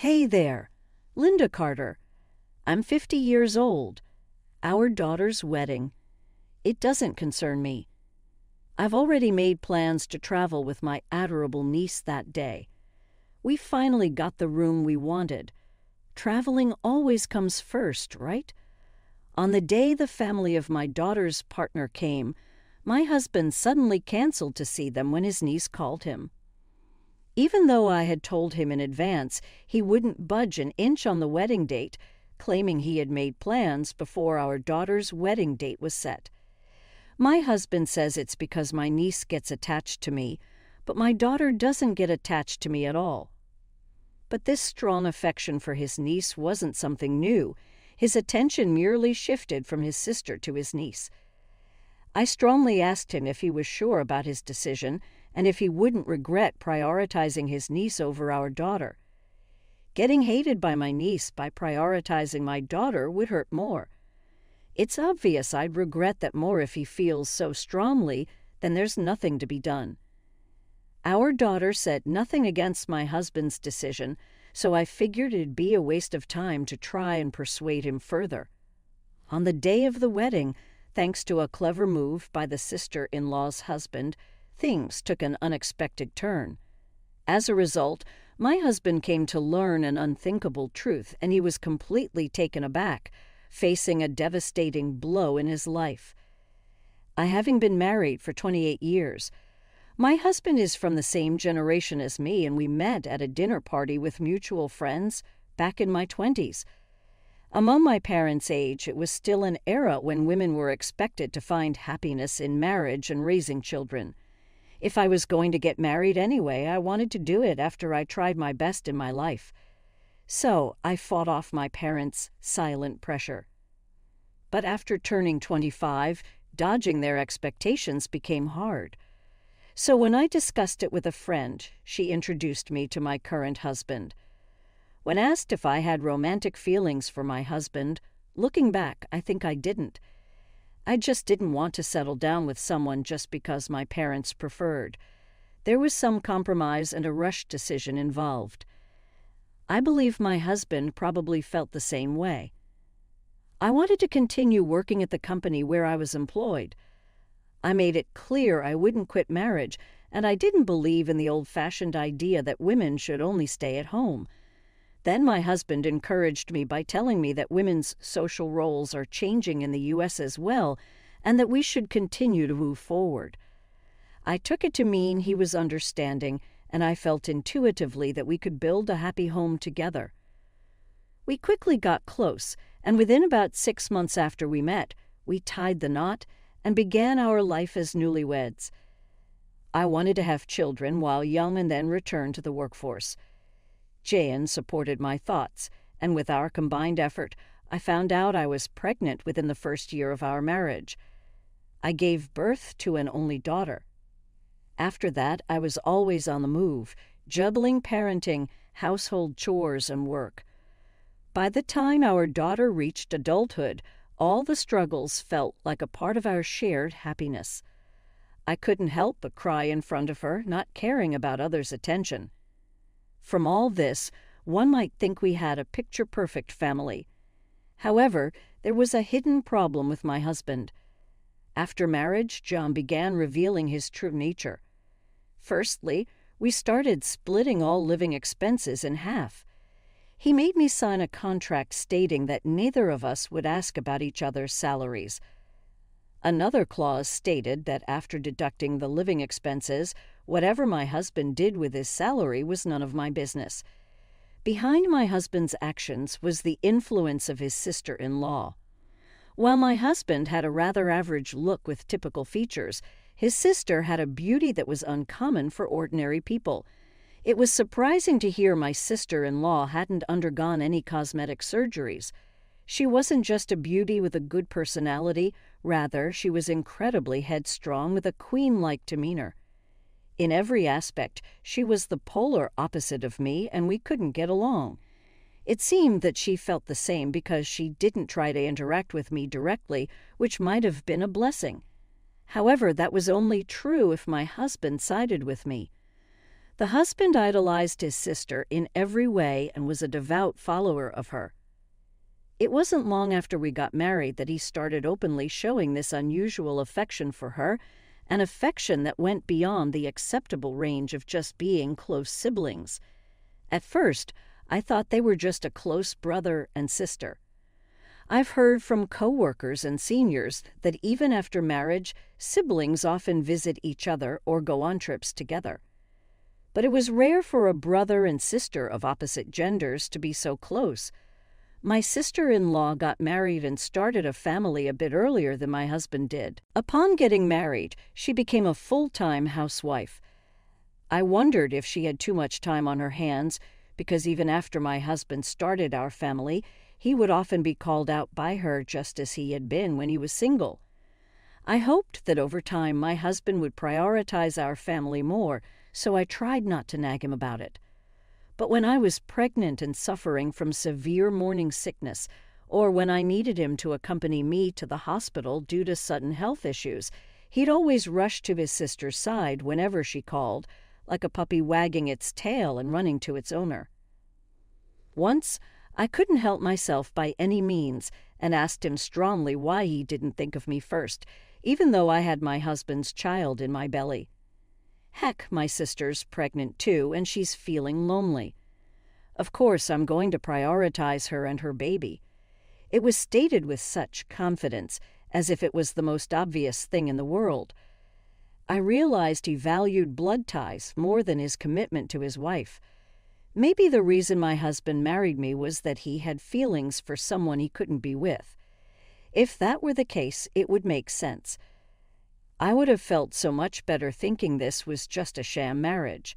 Hey there, Linda Carter. I'm 50 years old. Our daughter's wedding. It doesn't concern me. I've already made plans to travel with my adorable niece that day. We finally got the room we wanted. Traveling always comes first, right? On the day the family of my daughter's partner came, my husband suddenly canceled to see them when his niece called him. Even though I had told him in advance he wouldn't budge an inch on the wedding date, claiming he had made plans before our daughter's wedding date was set. My husband says it's because my niece gets attached to me, but my daughter doesn't get attached to me at all. But this strong affection for his niece wasn't something new. His attention merely shifted from his sister to his niece. I strongly asked him if he was sure about his decision and if he wouldn't regret prioritizing his niece over our daughter. Getting hated by my niece by prioritizing my daughter would hurt more. It's obvious I'd regret that more if he feels so strongly, then there's nothing to be done. Our daughter said nothing against my husband's decision, so I figured it'd be a waste of time to try and persuade him further. On the day of the wedding, thanks to a clever move by the sister-in-law's husband, things took an unexpected turn. As a result, my husband came to learn an unthinkable truth, and he was completely taken aback, facing a devastating blow in his life. Having been married for 28 years, my husband is from the same generation as me, and we met at a dinner party with mutual friends back in my 20s. Among my parents' age, it was still an era when women were expected to find happiness in marriage and raising children. If I was going to get married anyway, I wanted to do it after I tried my best in my life. So I fought off my parents' silent pressure. But after turning 25, dodging their expectations became hard. So when I discussed it with a friend, she introduced me to my current husband. When asked if I had romantic feelings for my husband, looking back, I think I didn't. I just didn't want to settle down with someone just because my parents preferred. There was some compromise and a rushed decision involved. I believe my husband probably felt the same way. I wanted to continue working at the company where I was employed. I made it clear I wouldn't quit marriage, and I didn't believe in the old-fashioned idea that women should only stay at home. Then my husband encouraged me by telling me that women's social roles are changing in the U.S. as well, and that we should continue to move forward. I took it to mean he was understanding, and I felt intuitively that we could build a happy home together. We quickly got close, and within about 6 months after we met, we tied the knot and began our life as newlyweds. I wanted to have children while young and then return to the workforce. Jan supported my thoughts, and with our combined effort, I found out I was pregnant within the first year of our marriage. I gave birth to an only daughter. After that, I was always on the move, juggling parenting, household chores, and work. By the time our daughter reached adulthood, all the struggles felt like a part of our shared happiness. I couldn't help but cry in front of her, not caring about others' attention. From all this, one might think we had a picture-perfect family. However, there was a hidden problem with my husband. After marriage, John began revealing his true nature. Firstly, we started splitting all living expenses in half. He made me sign a contract stating that neither of us would ask about each other's salaries. Another clause stated that after deducting the living expenses, whatever my husband did with his salary was none of my business. Behind my husband's actions was the influence of his sister-in-law. While my husband had a rather average look with typical features, his sister had a beauty that was uncommon for ordinary people. It was surprising to hear my sister-in-law hadn't undergone any cosmetic surgeries. She wasn't just a beauty with a good personality, rather, she was incredibly headstrong with a queen-like demeanor. In every aspect, she was the polar opposite of me, and we couldn't get along. It seemed that she felt the same because she didn't try to interact with me directly, which might have been a blessing. However, that was only true if my husband sided with me. The husband idolized his sister in every way and was a devout follower of her. It wasn't long after we got married that he started openly showing this unusual affection for her, an affection that went beyond the acceptable range of just being close siblings. At first, I thought they were just a close brother and sister. I've heard from coworkers and seniors that even after marriage, siblings often visit each other or go on trips together. But it was rare for a brother and sister of opposite genders to be so close. My sister-in-law got married and started a family a bit earlier than my husband did. Upon getting married, she became a full-time housewife. I wondered if she had too much time on her hands, because even after my husband started our family, he would often be called out by her just as he had been when he was single. I hoped that over time my husband would prioritize our family more, so I tried not to nag him about it. But when I was pregnant and suffering from severe morning sickness, or when I needed him to accompany me to the hospital due to sudden health issues, he'd always rush to his sister's side whenever she called, like a puppy wagging its tail and running to its owner. Once, I couldn't help myself by any means and asked him strongly why he didn't think of me first, even though I had my husband's child in my belly. Heck, my sister's pregnant too, and she's feeling lonely. Of course, I'm going to prioritize her and her baby. It was stated with such confidence, as if it was the most obvious thing in the world. I realized he valued blood ties more than his commitment to his wife. Maybe the reason my husband married me was that he had feelings for someone he couldn't be with. If that were the case, it would make sense. I would have felt so much better thinking this was just a sham marriage.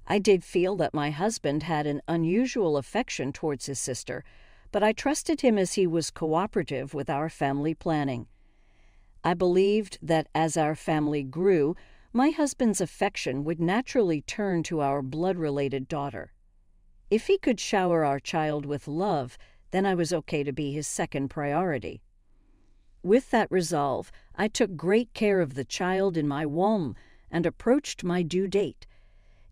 I did feel that my husband had an unusual affection towards his sister, but I trusted him as he was cooperative with our family planning. I believed that as our family grew, my husband's affection would naturally turn to our blood-related daughter. If he could shower our child with love, then I was okay to be his second priority. With that resolve, I took great care of the child in my womb and approached my due date.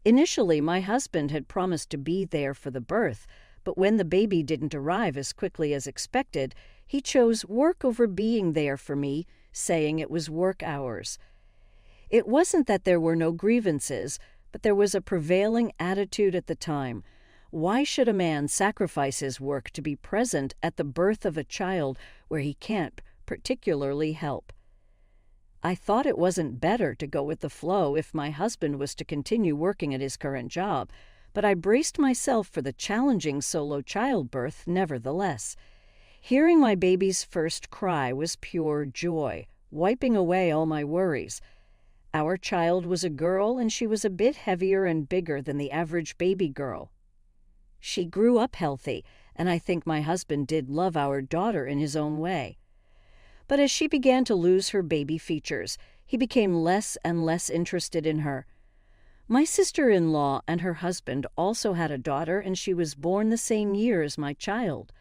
Initially, my husband had promised to be there for the birth, but when the baby didn't arrive as quickly as expected, he chose work over being there for me, saying it was work hours. It wasn't that there were no grievances, but there was a prevailing attitude at the time. Why should a man sacrifice his work to be present at the birth of a child where he can't particularly help? I thought it wasn't better to go with the flow if my husband was to continue working at his current job, but I braced myself for the challenging solo childbirth nevertheless. Hearing my baby's first cry was pure joy, wiping away all my worries. Our child was a girl, and she was a bit heavier and bigger than the average baby girl. She grew up healthy, and I think my husband did love our daughter in his own way. But as she began to lose her baby features, he became less and less interested in her. My sister-in-law and her husband also had a daughter, and she was born the same year as my child.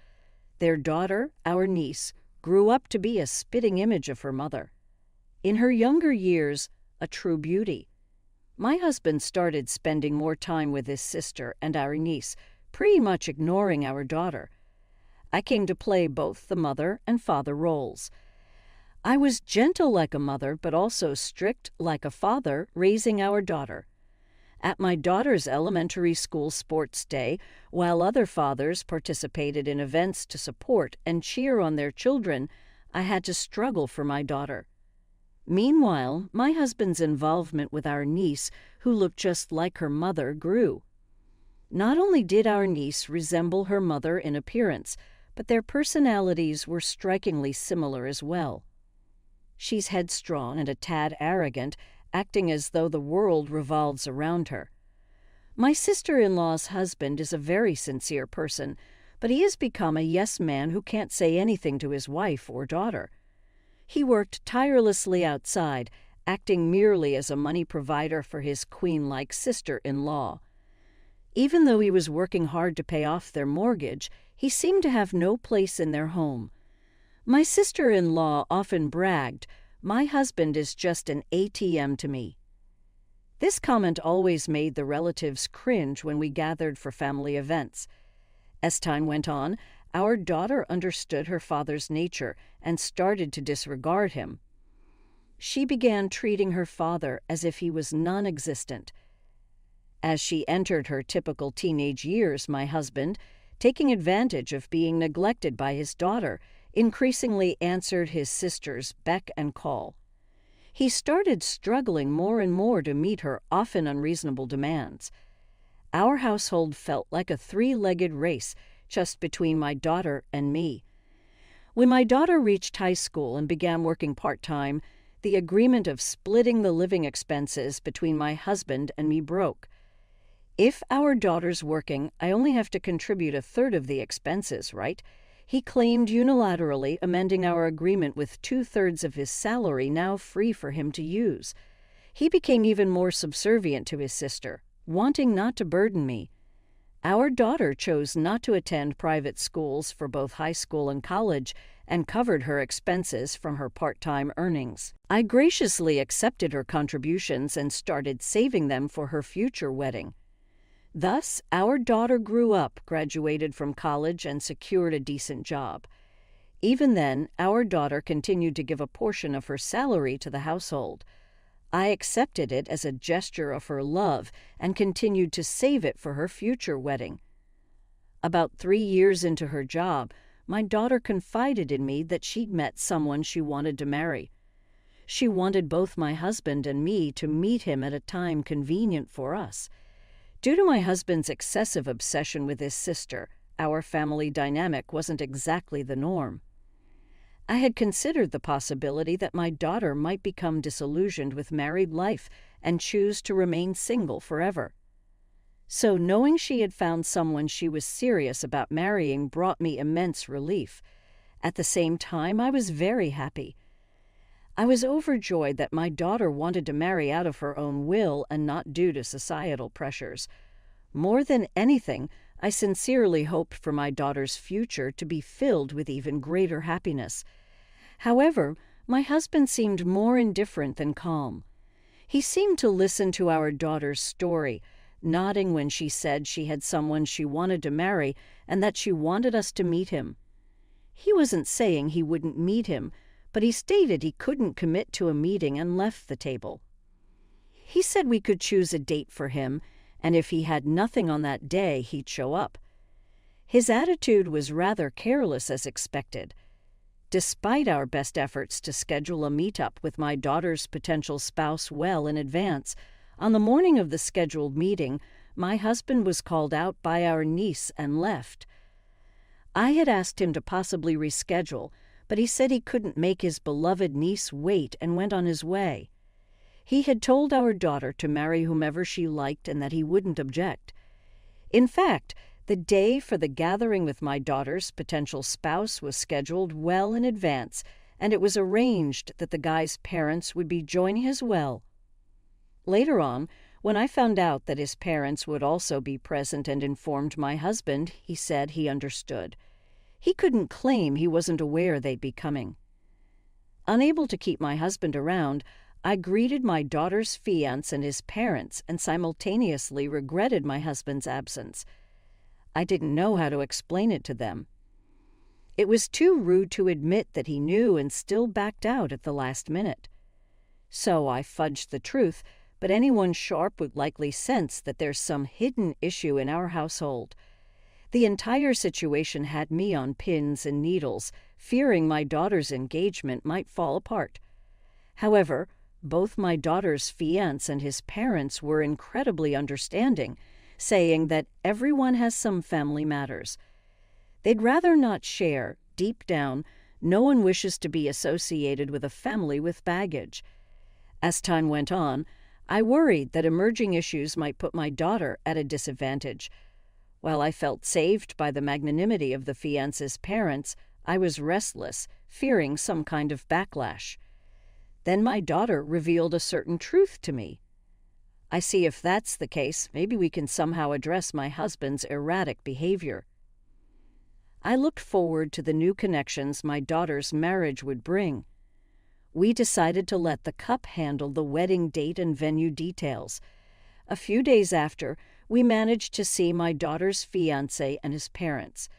Their daughter, our niece, grew up to be a spitting image of her mother. In her younger years, a true beauty. My husband started spending more time with his sister and our niece, pretty much ignoring our daughter. I came to play both the mother and father roles. I was gentle like a mother, but also strict like a father, raising our daughter. At my daughter's elementary school sports day, while other fathers participated in events to support and cheer on their children, I had to struggle for my daughter. Meanwhile, my husband's involvement with our niece, who looked just like her mother, grew. Not only did our niece resemble her mother in appearance, but their personalities were strikingly similar as well. She's headstrong and a tad arrogant, acting as though the world revolves around her. My sister-in-law's husband is a very sincere person, but he has become a yes man who can't say anything to his wife or daughter. He worked tirelessly outside, acting merely as a money provider for his queen-like sister-in-law. Even though he was working hard to pay off their mortgage, he seemed to have no place in their home. My sister-in-law often bragged, "My husband is just an ATM to me." This comment always made the relatives cringe when we gathered for family events. As time went on, our daughter understood her father's nature and started to disregard him. She began treating her father as if he was non-existent. As she entered her typical teenage years, my husband, taking advantage of being neglected by his daughter, increasingly answered his sister's beck and call. He started struggling more and more to meet her often unreasonable demands. Our household felt like a three-legged race just between my daughter and me. When my daughter reached high school and began working part-time, the agreement of splitting the living expenses between my husband and me broke. If our daughter's working, I only have to contribute a third of the expenses, right? He claimed unilaterally, amending our agreement with 2/3 of his salary now free for him to use. He became even more subservient to his sister, wanting not to burden me. Our daughter chose not to attend private schools for both high school and college and covered her expenses from her part-time earnings. I graciously accepted her contributions and started saving them for her future wedding. Thus, our daughter grew up, graduated from college, and secured a decent job. Even then, our daughter continued to give a portion of her salary to the household. I accepted it as a gesture of her love and continued to save it for her future wedding. About 3 years into her job, my daughter confided in me that she'd met someone she wanted to marry. She wanted both my husband and me to meet him at a time convenient for us. Due to my husband's excessive obsession with his sister, our family dynamic wasn't exactly the norm. I had considered the possibility that my daughter might become disillusioned with married life and choose to remain single forever. So knowing she had found someone she was serious about marrying brought me immense relief. At the same time, I was very happy. I was overjoyed that my daughter wanted to marry out of her own will and not due to societal pressures. More than anything, I sincerely hoped for my daughter's future to be filled with even greater happiness. However, my husband seemed more indifferent than calm. He seemed to listen to our daughter's story, nodding when she said she had someone she wanted to marry and that she wanted us to meet him. He wasn't saying he wouldn't meet him, but he stated he couldn't commit to a meeting and left the table. He said we could choose a date for him, and if he had nothing on that day, he'd show up. His attitude was rather careless as expected. Despite our best efforts to schedule a meetup with my daughter's potential spouse well in advance, on the morning of the scheduled meeting, my husband was called out by our niece and left. I had asked him to possibly reschedule, but he said he couldn't make his beloved niece wait and went on his way. He had told our daughter to marry whomever she liked and that he wouldn't object. In fact, the day for the gathering with my daughter's potential spouse was scheduled well in advance, and it was arranged that the guy's parents would be joining as well. Later on, when I found out that his parents would also be present and informed my husband, he said he understood. He couldn't claim he wasn't aware they'd be coming. Unable to keep my husband around, I greeted my daughter's fiancé and his parents and simultaneously regretted my husband's absence. I didn't know how to explain it to them. It was too rude to admit that he knew and still backed out at the last minute. So I fudged the truth, but anyone sharp would likely sense that there's some hidden issue in our household. The entire situation had me on pins and needles, fearing my daughter's engagement might fall apart. However, both my daughter's fiancé and his parents were incredibly understanding, saying that everyone has some family matters. They'd rather not share. Deep down, no one wishes to be associated with a family with baggage. As time went on, I worried that emerging issues might put my daughter at a disadvantage. While I felt saved by the magnanimity of the fiancé's parents, I was restless, fearing some kind of backlash. Then my daughter revealed a certain truth to me. I see if that's the case, maybe we can somehow address my husband's erratic behavior. I looked forward to the new connections my daughter's marriage would bring. We decided to let the cup handle the wedding date and venue details. A few days after, we managed to see my daughter's fiancé and his parents.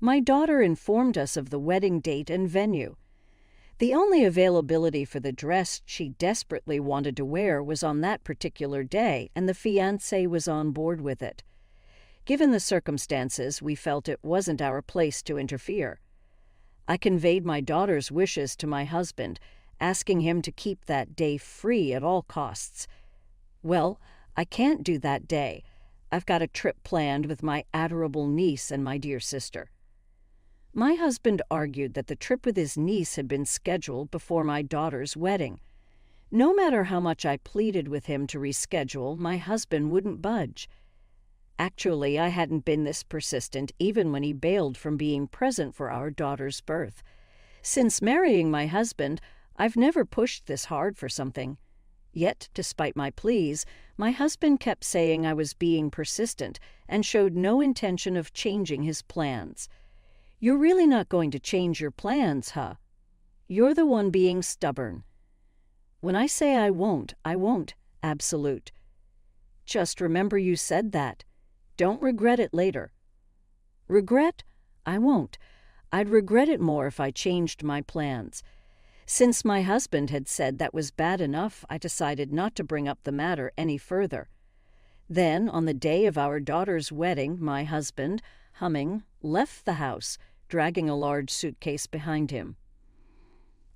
My daughter informed us of the wedding date and venue. The only availability for the dress she desperately wanted to wear was on that particular day, and the fiancé was on board with it. Given the circumstances, we felt it wasn't our place to interfere. I conveyed my daughter's wishes to my husband, asking him to keep that day free at all costs. Well, I can't do that day. I've got a trip planned with my adorable niece and my dear sister. My husband argued that the trip with his niece had been scheduled before my daughter's wedding. No matter how much I pleaded with him to reschedule, my husband wouldn't budge. Actually, I hadn't been this persistent even when he bailed from being present for our daughter's birth. Since marrying my husband, I've never pushed this hard for something. Yet, despite my pleas, my husband kept saying I was being persistent and showed no intention of changing his plans. You're really not going to change your plans, huh? You're the one being stubborn. When I say I won't, absolute. Just remember you said that. Don't regret it later. Regret? I won't. I'd regret it more if I changed my plans. Since my husband had said that was bad enough, I decided not to bring up the matter any further. Then, on the day of our daughter's wedding, my husband, humming, left the house, dragging a large suitcase behind him.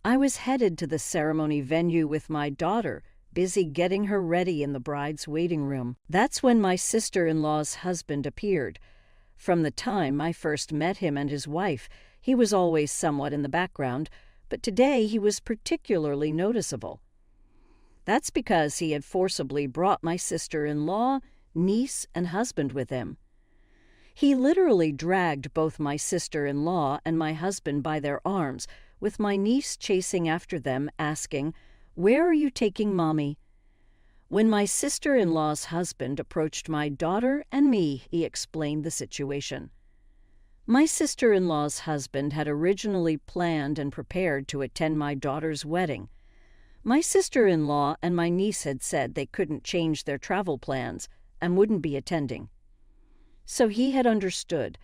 I was headed to the ceremony venue with my daughter, busy getting her ready in the bride's waiting room. That's when my sister-in-law's husband appeared. From the time I first met him and his wife, he was always somewhat in the background, but today he was particularly noticeable. That's because he had forcibly brought my sister-in-law, niece, and husband with him. He literally dragged both my sister-in-law and my husband by their arms, with my niece chasing after them, asking, "Where are you taking Mommy?" When my sister-in-law's husband approached my daughter and me, he explained the situation. My sister-in-law's husband had originally planned and prepared to attend my daughter's wedding. My sister-in-law and my niece had said they couldn't change their travel plans and wouldn't be attending. So he had understood.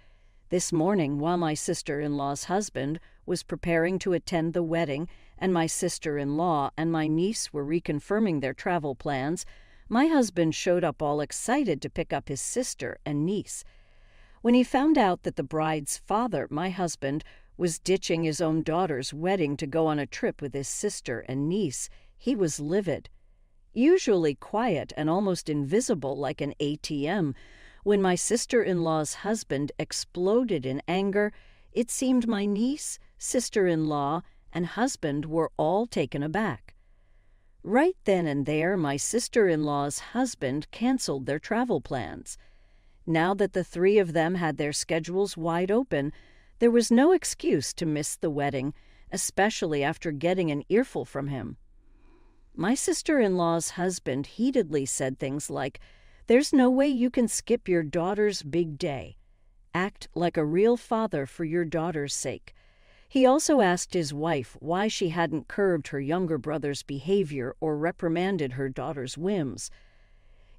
This morning, while my sister-in-law's husband was preparing to attend the wedding and my sister-in-law and my niece were reconfirming their travel plans, my husband showed up all excited to pick up his sister and niece. When he found out that the bride's father, my husband, was ditching his own daughter's wedding to go on a trip with his sister and niece, he was livid. Usually quiet and almost invisible like an ATM, when my sister-in-law's husband exploded in anger, it seemed my niece, sister-in-law, and husband were all taken aback. Right then and there, my sister-in-law's husband canceled their travel plans. Now that the three of them had their schedules wide open, there was no excuse to miss the wedding, especially after getting an earful from him. My sister-in-law's husband heatedly said things like, "There's no way you can skip your daughter's big day. Act like a real father for your daughter's sake." He also asked his wife why she hadn't curbed her younger brother's behavior or reprimanded her daughter's whims.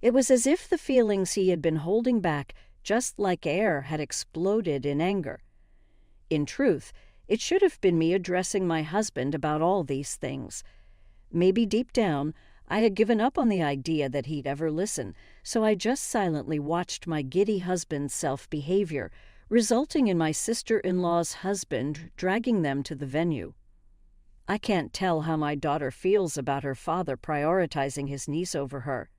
It was as if the feelings he had been holding back, just like air, had exploded in anger. In truth, it should have been me addressing my husband about all these things. Maybe deep down, I had given up on the idea that he'd ever listen, so I just silently watched my giddy husband's self-behavior, resulting in my sister-in-law's husband dragging them to the venue. I can't tell how my daughter feels about her father prioritizing his niece over her.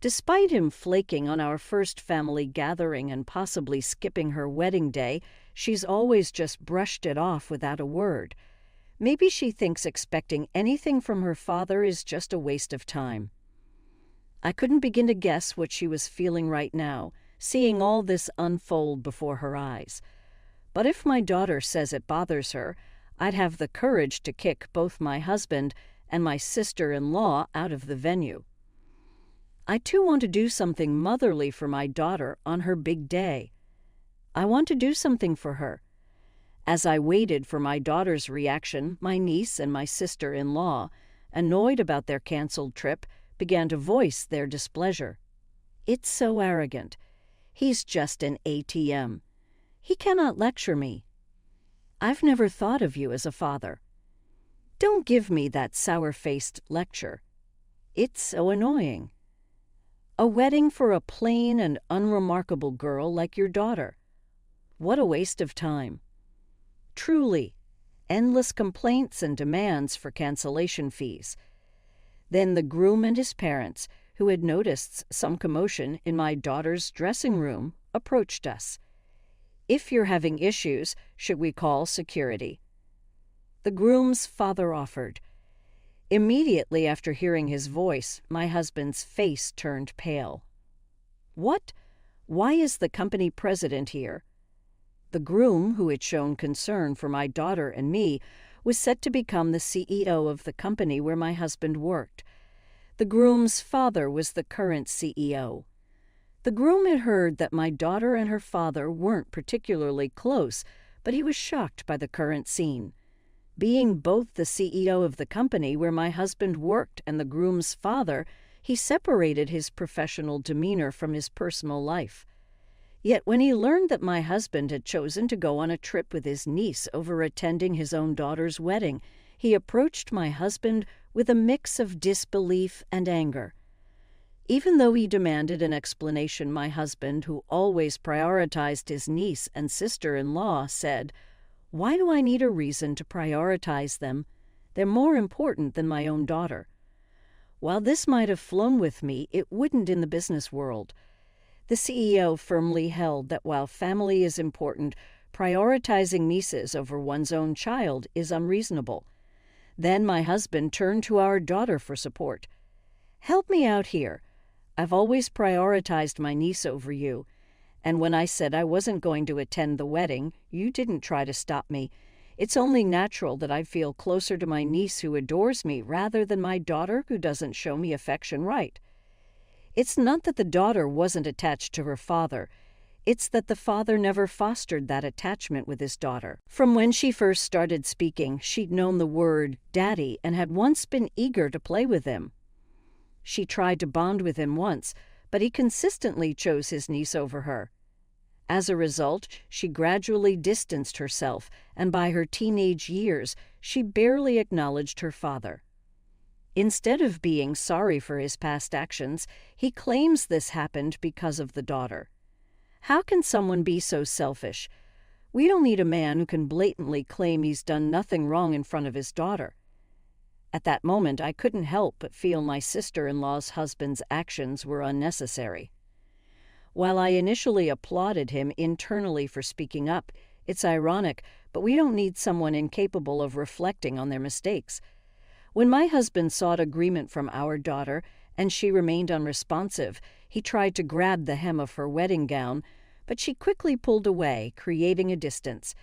Despite him flaking on our first family gathering and possibly skipping her wedding day, she's always just brushed it off without a word. Maybe she thinks expecting anything from her father is just a waste of time. I couldn't begin to guess what she was feeling right now, seeing all this unfold before her eyes. But if my daughter says it bothers her, I'd have the courage to kick both my husband and my sister-in-law out of the venue. I too want to do something motherly for my daughter on her big day. I want to do something for her. As I waited for my daughter's reaction, my niece and my sister-in-law, annoyed about their canceled trip, began to voice their displeasure. "It's so arrogant. He's just an ATM. He cannot lecture me. I've never thought of you as a father. Don't give me that sour-faced lecture. It's so annoying. A wedding for a plain and unremarkable girl like your daughter. What a waste of time. Truly, endless complaints and demands for cancellation fees." Then the groom and his parents, who had noticed some commotion in my daughter's dressing room, approached us. "If you're having issues, should we call security?" The groom's father offered. Immediately after hearing his voice, my husband's face turned pale. "What? Why is the company president here?" The groom, who had shown concern for my daughter and me, was set to become the CEO of the company where my husband worked. The groom's father was the current CEO. The groom had heard that my daughter and her father weren't particularly close, but he was shocked by the current scene. Being both the CEO of the company where my husband worked and the groom's father, he separated his professional demeanor from his personal life. Yet when he learned that my husband had chosen to go on a trip with his niece over attending his own daughter's wedding, he approached my husband with a mix of disbelief and anger. Even though he demanded an explanation, my husband, who always prioritized his niece and sister-in-law, said, "Why do I need a reason to prioritize them? They're more important than my own daughter." While this might have flown with me, it wouldn't in the business world. The CEO firmly held that while family is important, prioritizing nieces over one's own child is unreasonable. Then my husband turned to our daughter for support. "Help me out here. I've always prioritized my niece over you. And when I said I wasn't going to attend the wedding, you didn't try to stop me. It's only natural that I feel closer to my niece who adores me rather than my daughter who doesn't show me affection right. It's not that the daughter wasn't attached to her father. It's that the father never fostered that attachment with his daughter. From when she first started speaking, she'd known the word daddy and had once been eager to play with him. She tried to bond with him once, but he consistently chose his niece over her. As a result, she gradually distanced herself, and by her teenage years, she barely acknowledged her father. Instead of being sorry for his past actions, he claims this happened because of the daughter. How can someone be so selfish? We don't need a man who can blatantly claim he's done nothing wrong in front of his daughter. At that moment, I couldn't help but feel my sister-in-law's husband's actions were unnecessary. While I initially applauded him internally for speaking up, it's ironic, but we don't need someone incapable of reflecting on their mistakes. When my husband sought agreement from our daughter, and she remained unresponsive, he tried to grab the hem of her wedding gown, but she quickly pulled away, creating a distance.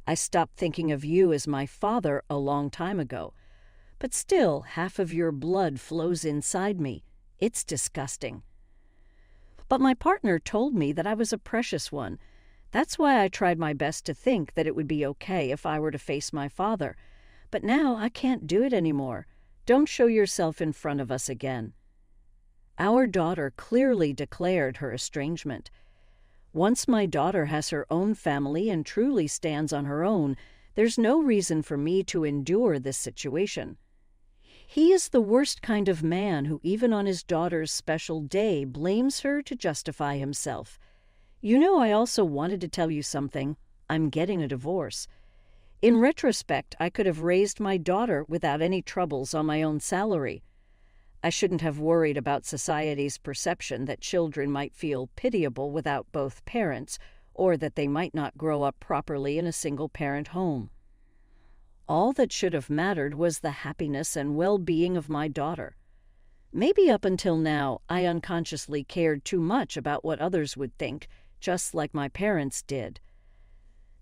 I stopped thinking of you as my father a long time ago. But still, half of your blood flows inside me. It's disgusting. But my partner told me that I was a precious one. That's why I tried my best to think that it would be okay if I were to face my father. But now I can't do it anymore. Don't show yourself in front of us again. Our daughter clearly declared her estrangement. Once my daughter has her own family and truly stands on her own, there's no reason for me to endure this situation. He is the worst kind of man who even on his daughter's special day blames her to justify himself. You know, I also wanted to tell you something. I'm getting a divorce. In retrospect, I could have raised my daughter without any troubles on my own salary. I shouldn't have worried about society's perception that children might feel pitiable without both parents, or that they might not grow up properly in a single-parent home. All that should have mattered was the happiness and well-being of my daughter. Maybe up until now, I unconsciously cared too much about what others would think, just like my parents did.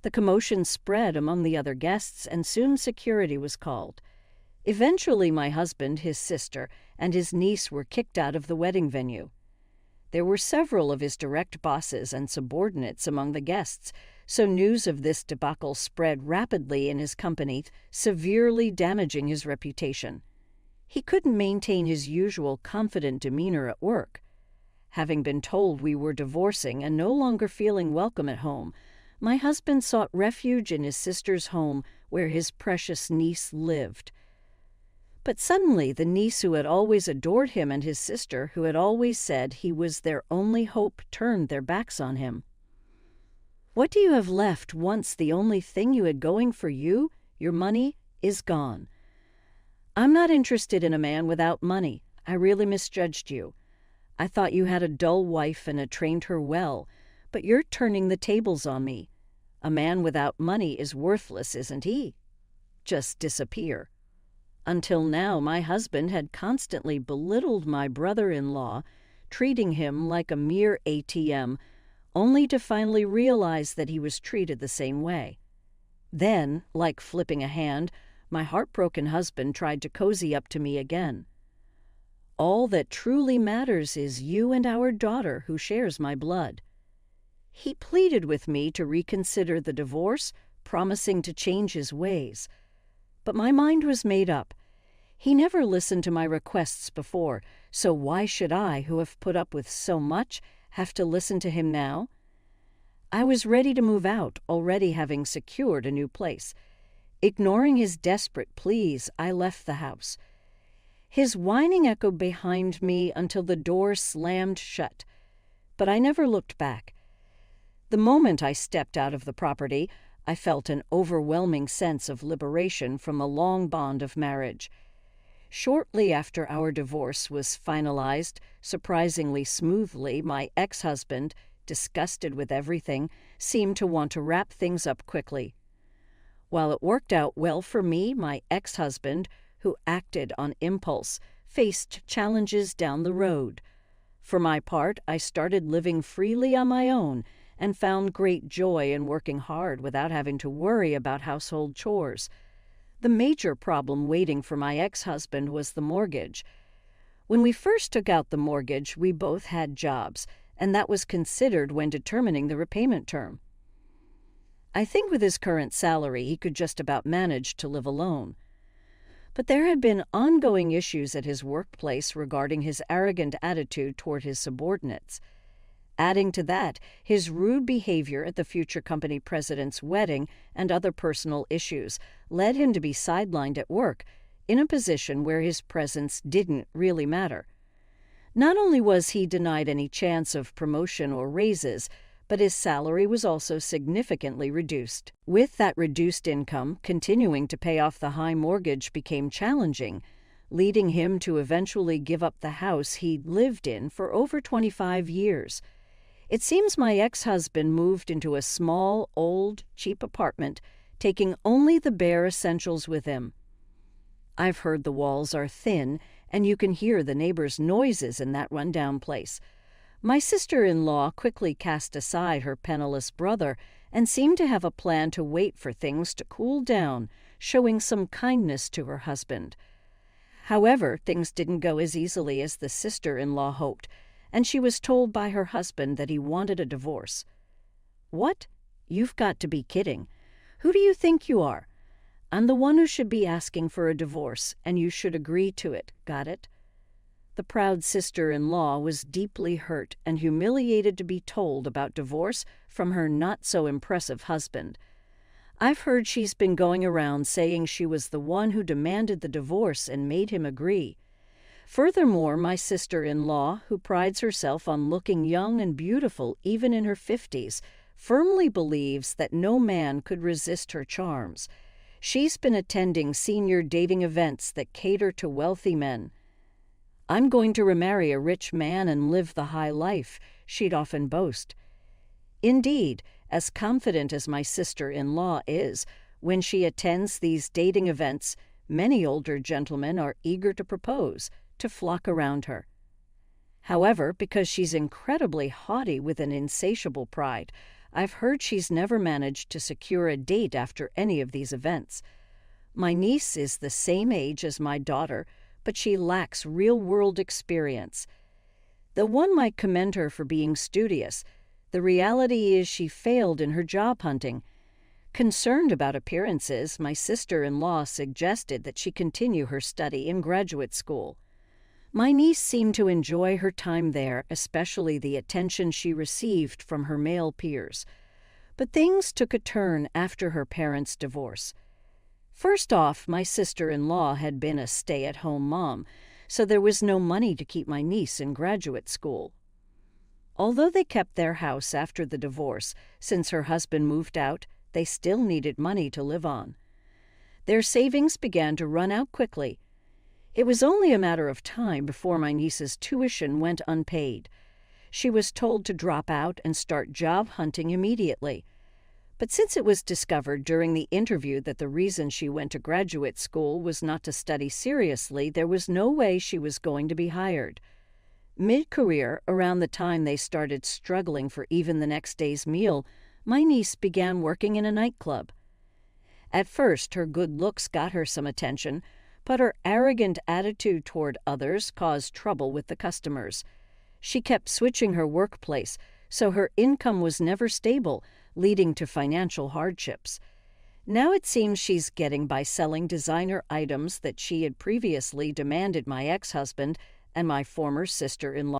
The commotion spread among the other guests, and soon security was called. Eventually, my husband, his sister, and his niece were kicked out of the wedding venue. There were several of his direct bosses and subordinates among the guests, so news of this debacle spread rapidly in his company, severely damaging his reputation. He couldn't maintain his usual confident demeanor at work. Having been told we were divorcing and no longer feeling welcome at home, my husband sought refuge in his sister's home where his precious niece lived. But suddenly the niece who had always adored him and his sister, who had always said he was their only hope, turned their backs on him. "What do you have left once the only thing you had going for you, your money, is gone? I'm not interested in a man without money. I really misjudged you. I thought you had a dull wife and had trained her well, but you're turning the tables on me. A man without money is worthless, isn't he? Just disappear." Until now, my husband had constantly belittled my brother-in-law, treating him like a mere ATM, only to finally realize that he was treated the same way. Then, like flipping a hand, my heartbroken husband tried to cozy up to me again. "All that truly matters is you and our daughter who shares my blood." He pleaded with me to reconsider the divorce, promising to change his ways. But my mind was made up. He never listened to my requests before, so why should I, who have put up with so much, have to listen to him now? I was ready to move out, already having secured a new place. Ignoring his desperate pleas, I left the house. His whining echoed behind me until the door slammed shut, but I never looked back. The moment I stepped out of the property, I felt an overwhelming sense of liberation from a long bond of marriage. Shortly after our divorce was finalized, surprisingly smoothly, my ex-husband, disgusted with everything, seemed to want to wrap things up quickly. While it worked out well for me, my ex-husband, who acted on impulse, faced challenges down the road. For my part, I started living freely on my own and found great joy in working hard without having to worry about household chores. The major problem waiting for my ex-husband was the mortgage. When we first took out the mortgage, we both had jobs, and that was considered when determining the repayment term. I think with his current salary, he could just about manage to live alone. But there had been ongoing issues at his workplace regarding his arrogant attitude toward his subordinates. Adding to that, his rude behavior at the future company president's wedding and other personal issues led him to be sidelined at work, in a position where his presence didn't really matter. Not only was he denied any chance of promotion or raises, but his salary was also significantly reduced. With that reduced income, continuing to pay off the high mortgage became challenging, leading him to eventually give up the house he'd lived in for over 25 years. It seems my ex-husband moved into a small, old, cheap apartment, taking only the bare essentials with him. I've heard the walls are thin, and you can hear the neighbors' noises in that rundown place. My sister-in-law quickly cast aside her penniless brother and seemed to have a plan to wait for things to cool down, showing some kindness to her husband. However, things didn't go as easily as the sister-in-law hoped, and she was told by her husband that he wanted a divorce. "What? You've got to be kidding. Who do you think you are? I'm the one who should be asking for a divorce, and you should agree to it. Got it?" The proud sister-in-law was deeply hurt and humiliated to be told about divorce from her not-so-impressive husband. I've heard she's been going around saying she was the one who demanded the divorce and made him agree. Furthermore, my sister-in-law, who prides herself on looking young and beautiful even in her 50s, firmly believes that no man could resist her charms. She's been attending senior dating events that cater to wealthy men. "I'm going to remarry a rich man and live the high life," she'd often boast. Indeed, as confident as my sister-in-law is, when she attends these dating events, many older gentlemen are eager to propose, to flock around her. However, because she's incredibly haughty with an insatiable pride, I've heard she's never managed to secure a date after any of these events. My niece is the same age as my daughter, but she lacks real-world experience. Though one might commend her for being studious, The reality is she failed in her job hunting. Concerned about appearances, my sister-in-law suggested that she continue her study in graduate school. My niece seemed to enjoy her time there, especially the attention she received from her male peers. But things took a turn after her parents' divorce. First off, my sister-in-law had been a stay-at-home mom, so there was no money to keep my niece in graduate school. Although they kept their house after the divorce, since her husband moved out, they still needed money to live on. Their savings began to run out quickly. It was only a matter of time before my niece's tuition went unpaid. She was told to drop out and start job hunting immediately. But since it was discovered during the interview that the reason she went to graduate school was not to study seriously, there was no way she was going to be hired. Mid-career, around the time they started struggling for even the next day's meal, my niece began working in a nightclub. At first, her good looks got her some attention, but her arrogant attitude toward others caused trouble with the customers. She kept switching her workplace, so her income was never stable, leading to financial hardships. Now it seems she's getting by selling designer items that she had previously demanded my ex-husband and my former sister-in-law